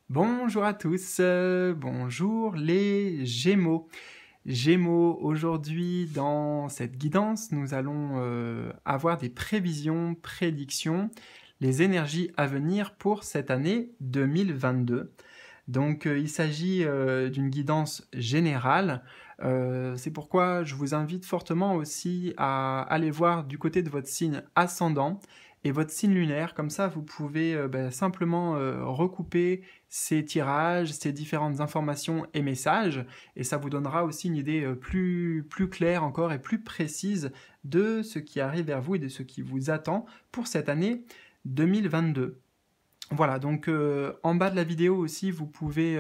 Bonjour à tous, bonjour les Gémeaux. Gémeaux, aujourd'hui dans cette guidance, nous allons avoir des prévisions, prédictions, les énergies à venir pour cette année 2022. Donc il s'agit d'une guidance générale. C'est pourquoi je vous invite fortement aussi à aller voir du côté de votre signe ascendant et votre signe lunaire. Comme ça, vous pouvez simplement recouper ces tirages, ces différentes informations et messages. Et ça vous donnera aussi une idée plus claire encore et plus précise de ce qui arrive vers vous et de ce qui vous attend pour cette année 2022. Voilà, donc en bas de la vidéo aussi, vous pouvez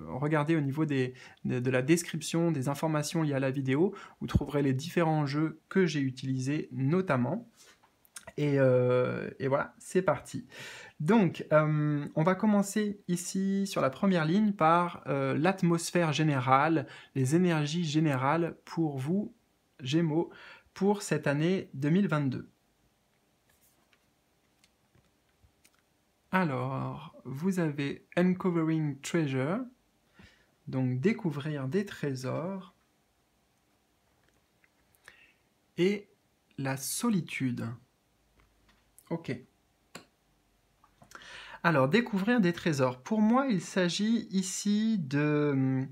regarder au niveau de la description des informations liées à la vidéo. Vous trouverez les différents jeux que j'ai utilisés notamment. Et voilà, c'est parti. Donc, on va commencer ici sur la première ligne par l'atmosphère générale, les énergies générales pour vous, Gémeaux, pour cette année 2022. Alors, vous avez Uncovering Treasure, donc découvrir des trésors, et la solitude. Ok. Alors, découvrir des trésors. Pour moi, il s'agit ici de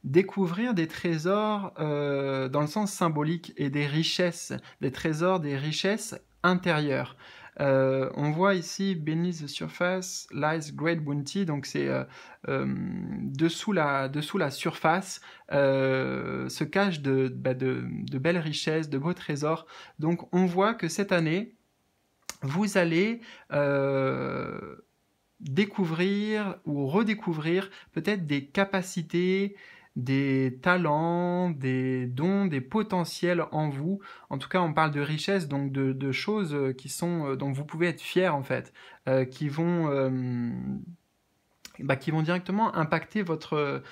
découvrir des trésors dans le sens symbolique et des richesses, des trésors, des richesses intérieures. On voit ici Beneath the surface lies great bounty, donc c'est dessous la surface se cachent de belles richesses, de beaux trésors. Donc on voit que cette année, vous allez découvrir ou redécouvrir peut-être des capacités, des talents, des dons, des potentiels en vous. En tout cas, on parle de richesse, donc de choses qui sont, dont vous pouvez être fiers en fait, qui vont directement impacter votre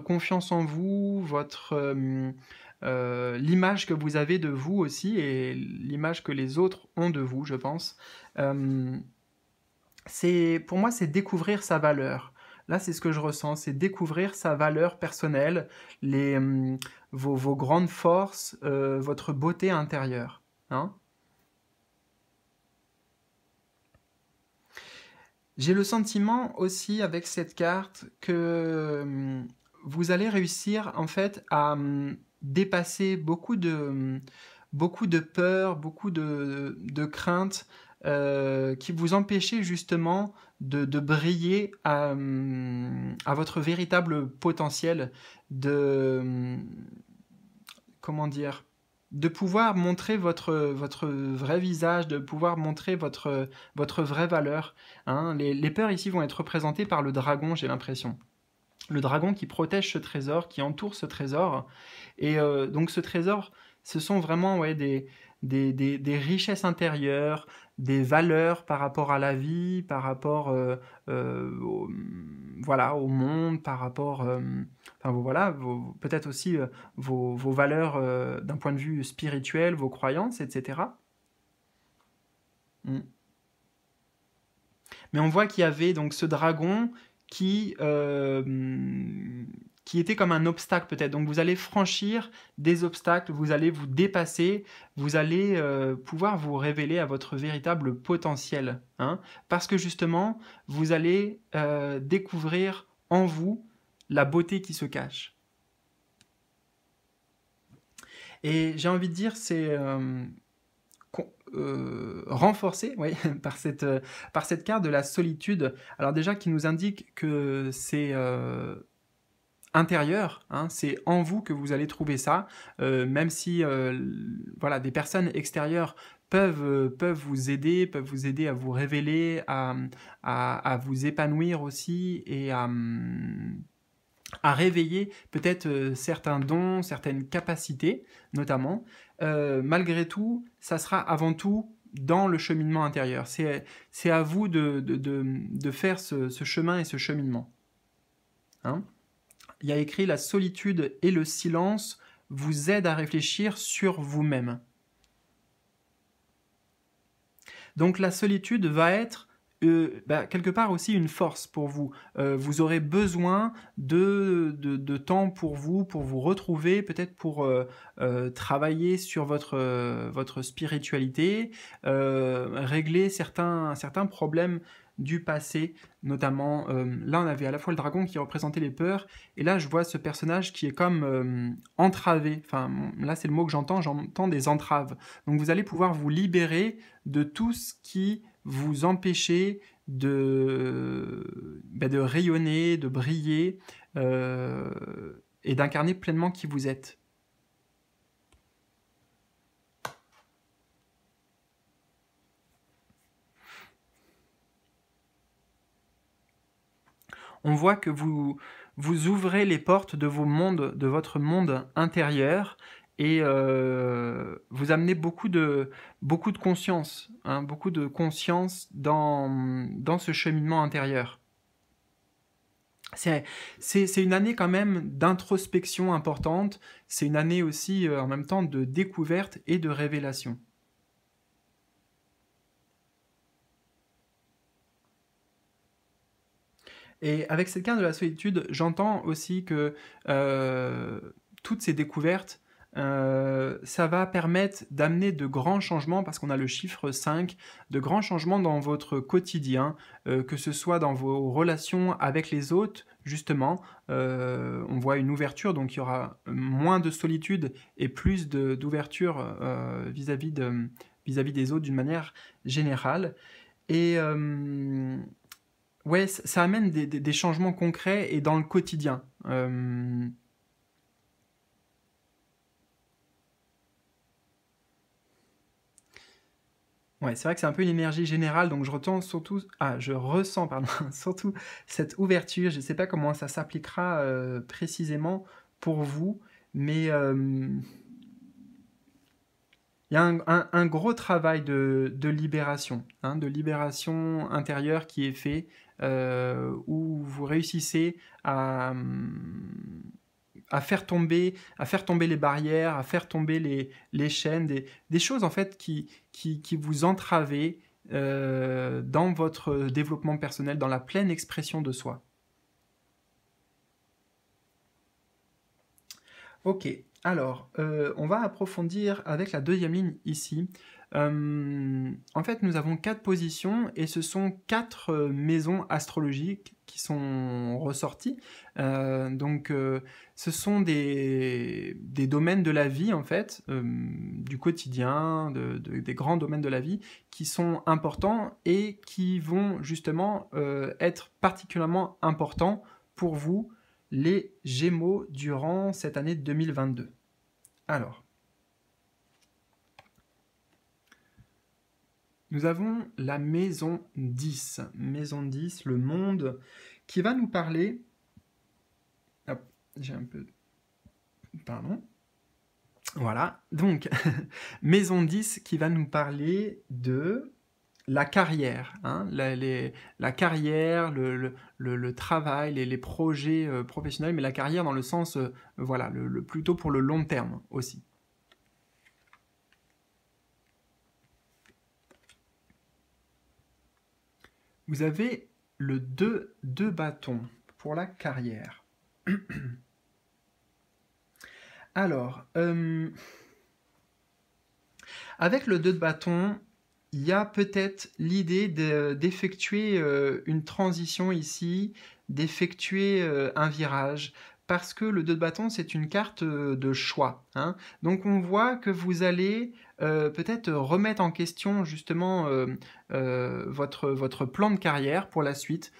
confiance en vous, l'image que vous avez de vous aussi et l'image que les autres ont de vous, je pense. Pour moi, c'est découvrir sa valeur. Là, c'est ce que je ressens, c'est découvrir sa valeur personnelle, vos grandes forces, votre beauté intérieure. Hein. J'ai le sentiment aussi avec cette carte que vous allez réussir en fait à dépasser beaucoup de peurs, beaucoup de craintes qui vous empêchaient justement de briller à votre véritable potentiel, comment dire, de pouvoir montrer votre vrai visage, de pouvoir montrer votre vraie valeur. Hein. Les peurs ici vont être représentées par le dragon, j'ai l'impression. Le dragon qui protège ce trésor, qui entoure ce trésor. Et donc ce trésor, ce sont vraiment des richesses intérieures, des valeurs par rapport à la vie, par rapport au monde, par rapport, voilà, peut-être aussi vos valeurs d'un point de vue spirituel, vos croyances, etc. Mm. Mais on voit qu'il y avait donc ce dragon qui, euh, qui était comme un obstacle peut-être. Donc vous allez franchir des obstacles, vous allez vous dépasser, vous allez pouvoir vous révéler à votre véritable potentiel. Hein, parce que justement, vous allez découvrir en vous la beauté qui se cache. Et j'ai envie de dire, c'est renforcé oui, par cette carte de la solitude. Alors déjà qui nous indique que c'est intérieur, hein, c'est en vous que vous allez trouver ça, même si voilà, des personnes extérieures peuvent vous aider à vous révéler, à vous épanouir aussi et à réveiller peut-être certains dons, certaines capacités notamment. Malgré tout, ça sera avant tout dans le cheminement intérieur. C'est à vous de faire ce chemin et ce cheminement. Hein. Il y a écrit « La solitude et le silence vous aident à réfléchir sur vous-même ». Donc la solitude va être quelque part aussi une force pour vous. Vous aurez besoin de temps pour vous retrouver, peut-être pour travailler sur votre spiritualité, régler certains problèmes du passé, notamment, là on avait à la fois le dragon qui représentait les peurs, et là je vois ce personnage qui est comme entravé, enfin là c'est le mot que j'entends des entraves. Donc vous allez pouvoir vous libérer de tout ce qui vous empêchait de rayonner, de briller, et d'incarner pleinement qui vous êtes. On voit que vous ouvrez les portes de votre monde intérieur, et vous amenez beaucoup de conscience, hein, beaucoup de conscience dans ce cheminement intérieur. C'est une année quand même d'introspection importante, c'est une année aussi en même temps de découverte et de révélation. Et avec cette carte de la solitude, j'entends aussi que toutes ces découvertes, ça va permettre d'amener de grands changements, parce qu'on a le chiffre 5, de grands changements dans votre quotidien, que ce soit dans vos relations avec les autres, justement. On voit une ouverture, donc il y aura moins de solitude et plus d'ouverture vis-à-vis des autres d'une manière générale. Et ouais, ça amène des changements concrets et dans le quotidien. Ouais, c'est vrai que c'est un peu une énergie générale, donc je ressens, pardon, surtout cette ouverture. Je ne sais pas comment ça s'appliquera précisément pour vous, mais il y a un gros travail de libération, hein, de libération intérieure qui est fait, où vous réussissez à faire tomber les barrières, à faire tomber les chaînes, des choses en fait qui vous entravaient dans votre développement personnel, dans la pleine expression de soi. Ok, alors on va approfondir avec la deuxième ligne ici. En fait, nous avons 4 positions et ce sont 4 maisons astrologiques qui sont ressorties. Donc, ce sont des domaines de la vie, en fait, du quotidien, des grands domaines de la vie qui sont importants et qui vont justement être particulièrement importants pour vous, les Gémeaux, durant cette année 2022. Alors, nous avons la maison 10. Maison 10, le monde, qui va nous parler... Hop, j'ai un peu... Pardon. Voilà, donc, maison 10 qui va nous parler de la carrière, hein, la carrière, le travail, les projets professionnels, mais la carrière dans le sens, voilà, plutôt pour le long terme aussi. Vous avez le 2 de bâton pour la carrière. Alors, avec le 2 de bâton, il y a peut-être l'idée d'effectuer une transition ici, d'effectuer un virage, parce que le 2 de bâton, c'est une carte de choix, hein. Donc on voit que vous allez peut-être remettre en question justement votre plan de carrière pour la suite,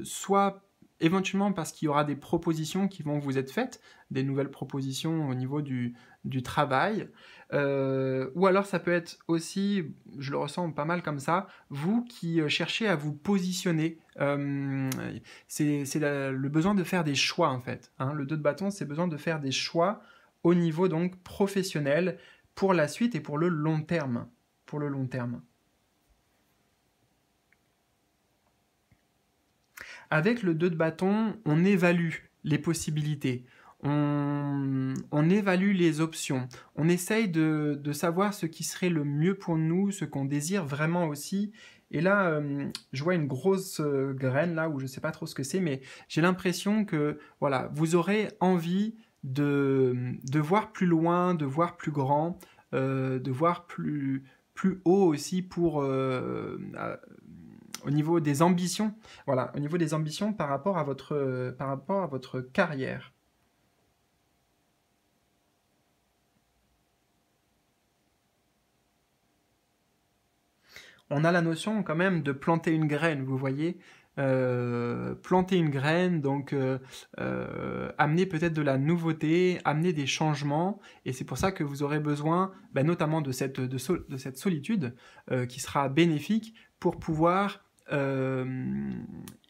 soit éventuellement parce qu'il y aura des propositions qui vont vous être faites, des nouvelles propositions au niveau du travail, ou alors ça peut être aussi, je le ressens pas mal comme ça, vous qui cherchez à vous positionner. C'est le besoin de faire des choix en fait, hein. Le 2 de bâton, c'est besoin de faire des choix au niveau donc professionnel pour la suite et pour le long terme. Pour le long terme. Avec le 2 de bâton, on évalue les possibilités. On évalue les options, on essaye de savoir ce qui serait le mieux pour nous, ce qu'on désire vraiment aussi, Et là, je vois une grosse graine là où je ne sais pas trop ce que c'est, mais j'ai l'impression que voilà, vous aurez envie de voir plus loin, de voir plus grand, de voir plus haut aussi au niveau des ambitions. Voilà, au niveau des ambitions par rapport à votre carrière. On a la notion quand même de planter une graine, vous voyez. Planter une graine, donc amener peut-être de la nouveauté, amener des changements, et c'est pour ça que vous aurez besoin, ben, notamment de cette solitude qui sera bénéfique pour pouvoir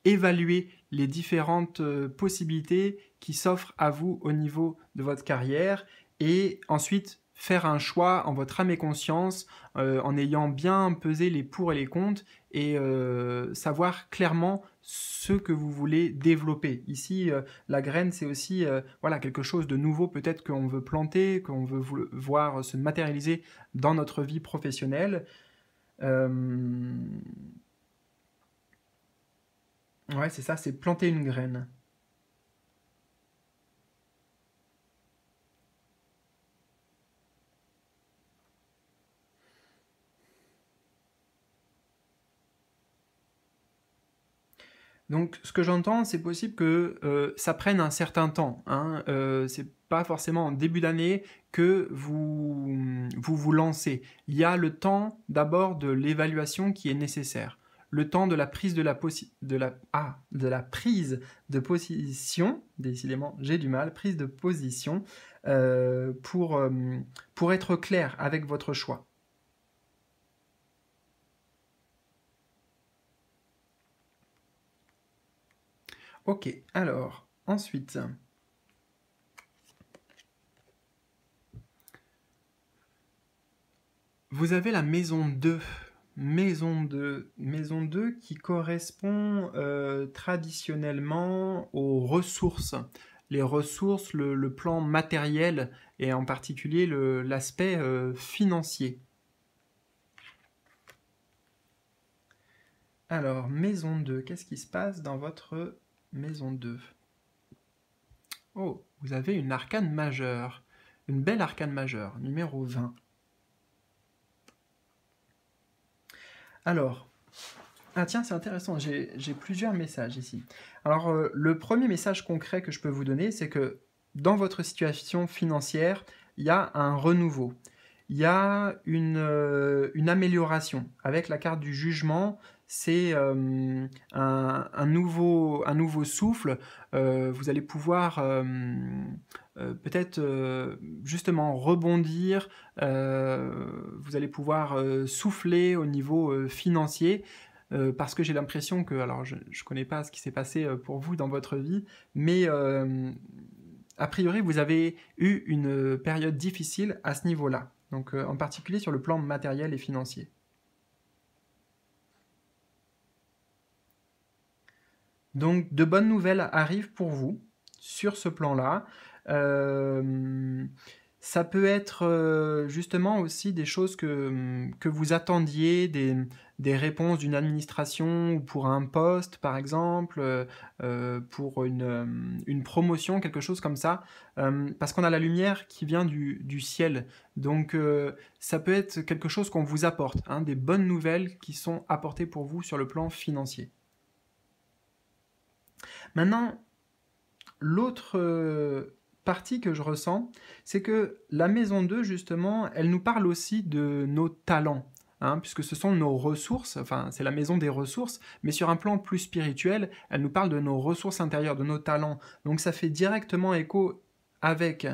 évaluer les différentes possibilités qui s'offrent à vous au niveau de votre carrière, et ensuite faire un choix en votre âme et conscience, en ayant bien pesé les pour et les contre, et savoir clairement ce que vous voulez développer. Ici, la graine, c'est aussi voilà, quelque chose de nouveau peut-être qu'on veut planter, qu'on veut voir se matérialiser dans notre vie professionnelle. Ouais, c'est ça, c'est planter une graine. Donc, ce que j'entends, c'est possible que ça prenne un certain temps. Hein. C'est pas forcément en début d'année que vous lancez. Il y a le temps d'abord de l'évaluation qui est nécessaire. Le temps de la prise de la prise de position, décidément j'ai du mal, prise de position, pour être clair avec votre choix. Ok, alors, ensuite, vous avez la maison 2. Maison 2 qui correspond traditionnellement aux ressources. Les ressources, le plan matériel et en particulier l'aspect financier. Alors, maison 2, qu'est-ce qui se passe dans votre maison 2? Oh, vous avez une arcane majeure. Une belle arcane majeure, numéro 20. Alors, ah tiens, c'est intéressant, j'ai plusieurs messages ici. Alors, le premier message concret que je peux vous donner, c'est que dans votre situation financière, il y a un renouveau. Il y a une amélioration. Avec la carte du jugement, c'est un nouveau souffle. Vous allez pouvoir peut-être justement rebondir. Vous allez pouvoir souffler au niveau financier. Parce que j'ai l'impression que, alors je ne connais pas ce qui s'est passé pour vous dans votre vie, mais a priori vous avez eu une période difficile à ce niveau-là, donc en particulier sur le plan matériel et financier. Donc de bonnes nouvelles arrivent pour vous sur ce plan-là. Euh, Ça peut être justement aussi des choses que vous attendiez, des réponses d'une administration ou pour un poste par exemple, pour une promotion, quelque chose comme ça, parce qu'on a la lumière qui vient du ciel. Donc ça peut être quelque chose qu'on vous apporte, hein, des bonnes nouvelles qui sont apportées pour vous sur le plan financier. Maintenant, l'autre partie que je ressens, c'est que la maison 2, justement, elle nous parle aussi de nos talents. Hein, puisque ce sont nos ressources, enfin c'est la maison des ressources, mais sur un plan plus spirituel, elle nous parle de nos ressources intérieures, de nos talents. Donc ça fait directement écho avec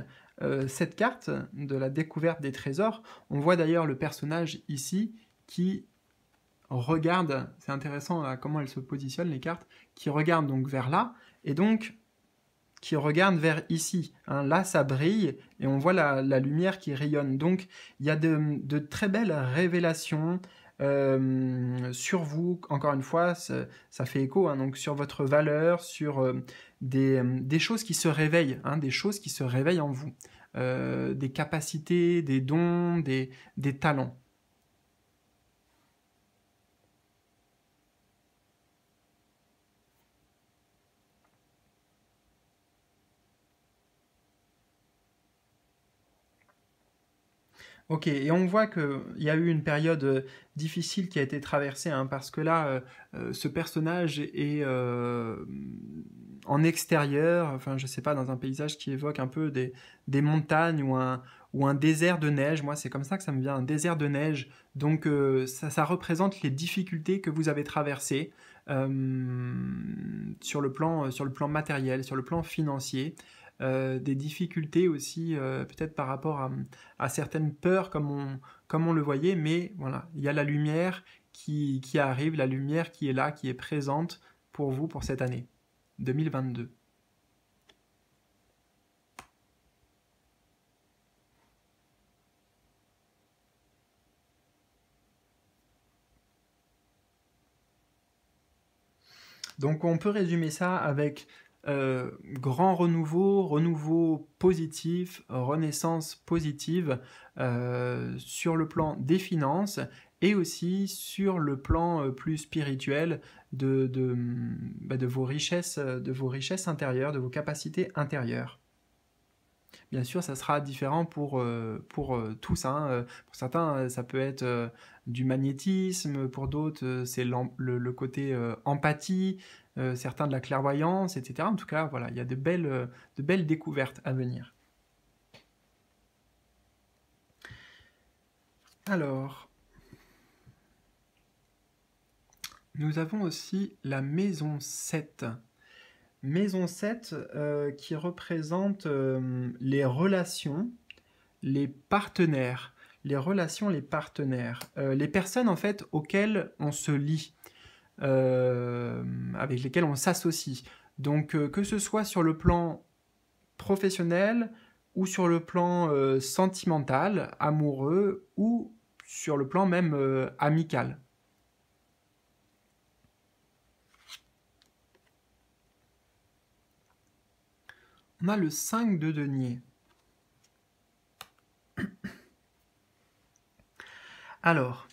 cette carte de la découverte des trésors. On voit d'ailleurs le personnage ici qui regarde, c'est intéressant là, comment elles se positionnent les cartes, qui regarde donc vers là, et donc qui regarde vers ici. Hein. Là, ça brille et on voit la lumière qui rayonne. Donc, il y a de très belles révélations sur vous. Encore une fois, ça fait écho, hein, donc sur votre valeur, sur des choses qui se réveillent, hein, des choses qui se réveillent en vous. Des capacités, des dons, des talents. Ok, et on voit qu'il y a eu une période difficile qui a été traversée, hein, parce que là, ce personnage est en extérieur, enfin je sais pas, dans un paysage qui évoque un peu des montagnes ou un désert de neige. Moi, c'est comme ça que ça me vient, un désert de neige. Donc ça représente les difficultés que vous avez traversées sur le plan matériel, sur le plan financier. Des difficultés aussi peut-être par rapport à certaines peurs comme on le voyait, mais voilà, il y a la lumière qui arrive, la lumière qui est là, qui est présente pour vous pour cette année 2022. Donc on peut résumer ça avec grand renouveau, renouveau positif, renaissance positive sur le plan des finances et aussi sur le plan plus spirituel de vos richesses intérieures, de vos capacités intérieures. Bien sûr, ça sera différent pour tous, hein. Pour certains, ça peut être du magnétisme, pour d'autres, c'est le côté empathie, certains de la clairvoyance, etc. En tout cas, voilà, il y a de belles découvertes à venir. Alors, nous avons aussi la maison 7. Maison 7 qui représente les relations, les partenaires, les relations, les partenaires, les personnes en fait auxquelles on se lie, avec lesquelles on s'associe. Donc que ce soit sur le plan professionnel ou sur le plan sentimental, amoureux ou sur le plan même amical. On a le 5 de denier. Alors,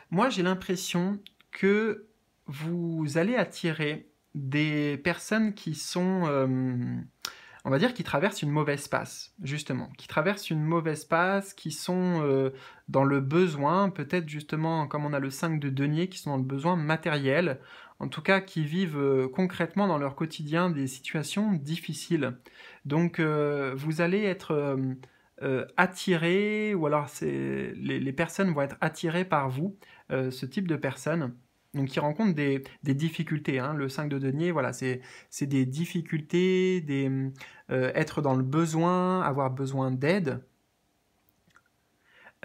moi j'ai l'impression que vous allez attirer des personnes qui sont, on va dire, qui traversent une mauvaise passe, justement, qui traversent une mauvaise passe, qui sont dans le besoin, peut-être justement, comme on a le 5 de denier, qui sont dans le besoin matériel, en tout cas qui vivent concrètement dans leur quotidien des situations difficiles. Donc vous allez être attiré, ou alors les personnes vont être attirées par vous, ce type de personnes. Donc, qui rencontrent des difficultés, hein. Le 5 de denier, voilà, c'est des difficultés, être dans le besoin, avoir besoin d'aide.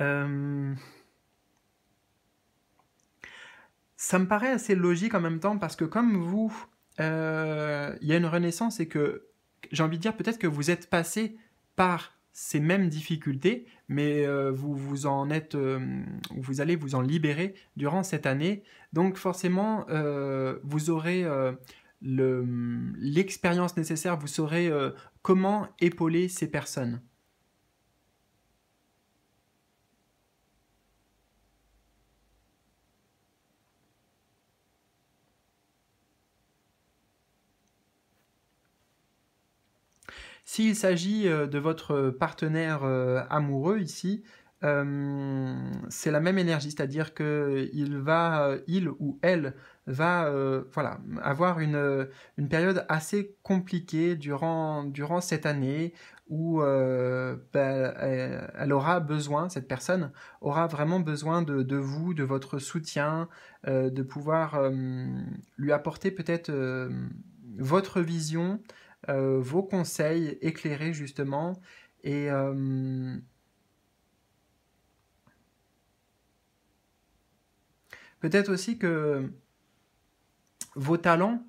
Euh, Ça me paraît assez logique en même temps parce que comme vous, il y a une renaissance et que j'ai envie de dire peut-être que vous êtes passé par ces mêmes difficultés, mais vous allez vous en libérer durant cette année. Donc forcément, vous aurez l'expérience nécessaire, vous saurez comment épauler ces personnes. S'il s'agit de votre partenaire amoureux ici, c'est la même énergie, c'est-à-dire que il ou elle va voilà, avoir une période assez compliquée durant cette année où elle aura besoin, cette personne aura vraiment besoin de vous, de votre soutien, de pouvoir lui apporter peut-être votre vision, vos conseils éclairés justement et peut-être aussi que vos talents,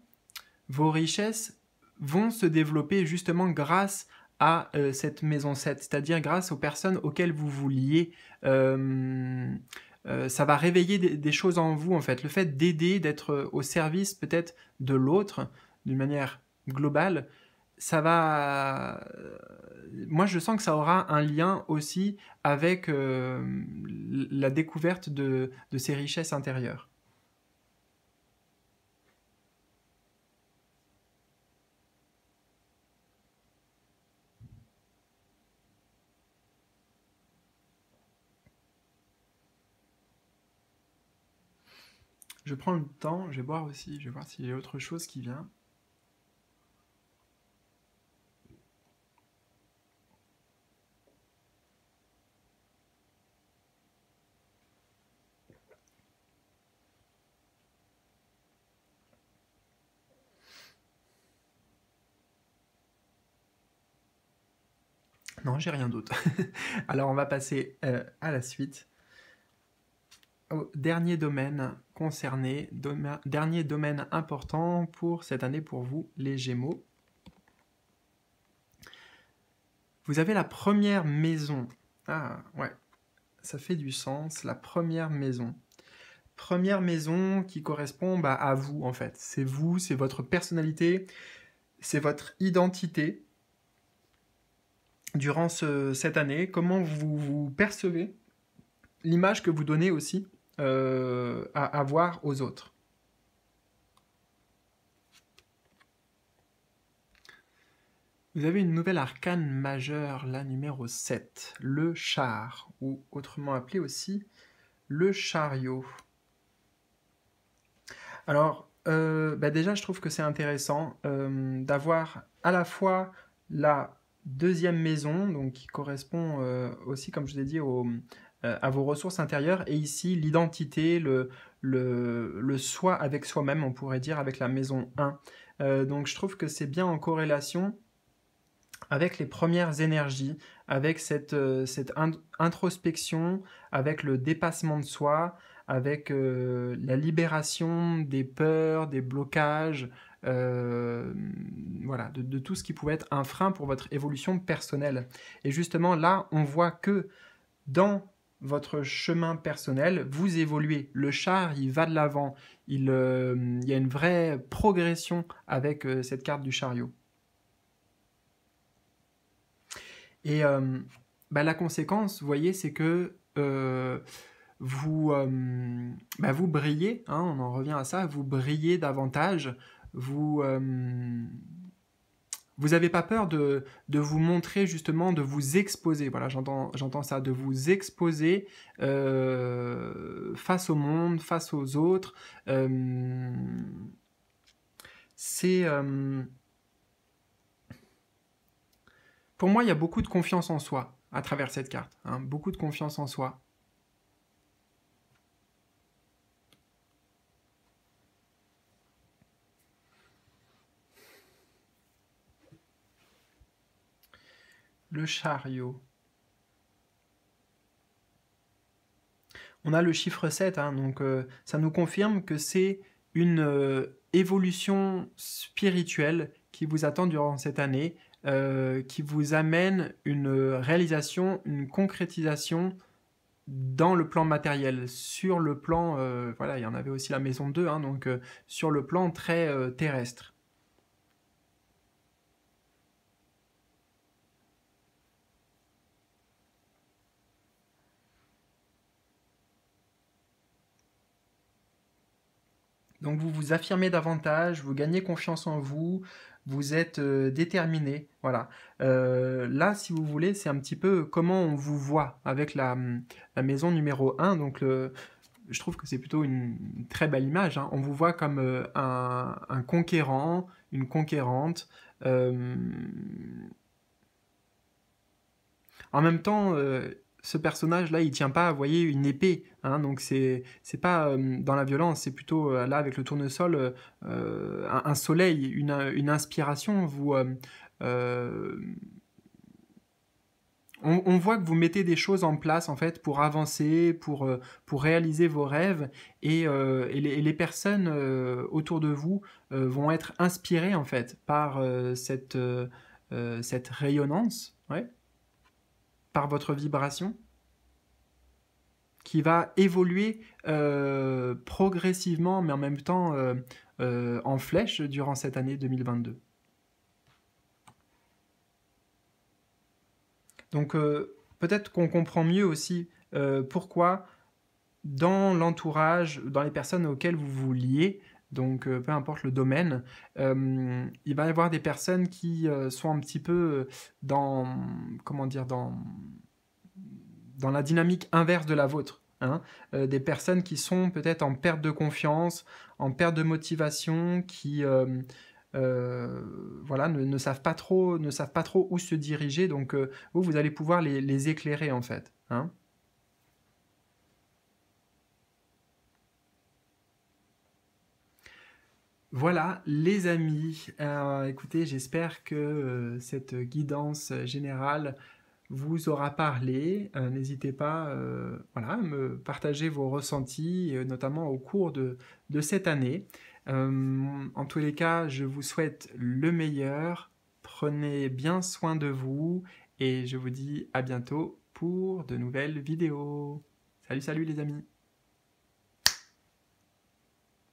vos richesses vont se développer justement grâce à cette maison 7, c'est-à-dire grâce aux personnes auxquelles vous vous liez. Ça va réveiller des choses en vous en fait. Le fait d'aider, d'être au service peut-être de l'autre d'une manière globale, ça va. Moi, je sens que ça aura un lien aussi avec la découverte de ces richesses intérieures. Je prends le temps, je vais boire aussi, je vais voir s'il y a autre chose qui vient. Non, j'ai rien d'autre. Alors on va passer à la suite. Au dernier domaine concerné, dernier domaine important pour cette année pour vous, les Gémeaux. Vous avez la première maison. Ah ouais, ça fait du sens, la première maison. Première maison qui correspond à vous en fait. C'est vous, c'est votre personnalité, c'est votre identité. Durant cette année, comment vous percevez l'image que vous donnez aussi à voir aux autres. Vous avez une nouvelle arcane majeure, la numéro 7, le char, ou autrement appelé aussi le chariot. Alors, déjà, je trouve que c'est intéressant d'avoir à la fois la deuxième maison, donc qui correspond aussi, comme je l'ai dit, à vos ressources intérieures, et ici l'identité, le soi avec soi-même, on pourrait dire, avec la maison 1. Donc je trouve que c'est bien en corrélation avec les premières énergies, avec cette introspection, avec le dépassement de soi, avec la libération des peurs, des blocages, voilà, de tout ce qui pouvait être un frein pour votre évolution personnelle. Et justement, là, on voit que dans votre chemin personnel, vous évoluez. Le char, il va de l'avant. Il y a une vraie progression avec cette carte du chariot. Et la conséquence, vous voyez, c'est que vous brillez, hein, on en revient à ça, vous brillez davantage, vous n'avez pas peur de vous montrer justement, de vous exposer, voilà, j'entends ça, de vous exposer face au monde, face aux autres. Pour moi, il y a beaucoup de confiance en soi à travers cette carte, hein, beaucoup de confiance en soi. Le chariot. On a le chiffre 7, hein, donc ça nous confirme que c'est une évolution spirituelle qui vous attend durant cette année, qui vous amène une réalisation, une concrétisation dans le plan matériel. Sur le plan, voilà, il y en avait aussi la maison 2, hein, donc sur le plan très terrestre. Donc vous vous affirmez davantage, vous gagnez confiance en vous, vous êtes déterminé. Voilà. Là, si vous voulez, c'est un petit peu comment on vous voit avec la maison numéro 1. Donc je trouve que c'est plutôt une très belle image, hein. On vous voit comme un conquérant, une conquérante. En même temps, ce personnage-là, il tient pas, vous voyez, une épée, hein, donc c'est pas dans la violence, c'est plutôt là avec le tournesol, un soleil, une inspiration. On voit que vous mettez des choses en place en fait pour avancer, pour réaliser vos rêves, et les personnes autour de vous vont être inspirées en fait par cette rayonnance, ouais, par votre vibration, qui va évoluer progressivement, mais en même temps en flèche durant cette année 2022. Donc peut-être qu'on comprend mieux aussi pourquoi dans l'entourage, dans les personnes auxquelles vous vous liez, donc peu importe le domaine, il va y avoir des personnes qui sont un petit peu dans, comment dire, dans la dynamique inverse de la vôtre. hein, des personnes qui sont peut-être en perte de confiance, en perte de motivation, qui voilà, ne savent pas trop où se diriger. Donc vous allez pouvoir les éclairer en fait, hein. Voilà les amis, écoutez, j'espère que cette guidance générale vous aura parlé. N'hésitez pas voilà, à me partager vos ressentis, notamment au cours de cette année. En tous les cas, je vous souhaite le meilleur. Prenez bien soin de vous et je vous dis à bientôt pour de nouvelles vidéos. Salut, salut les amis!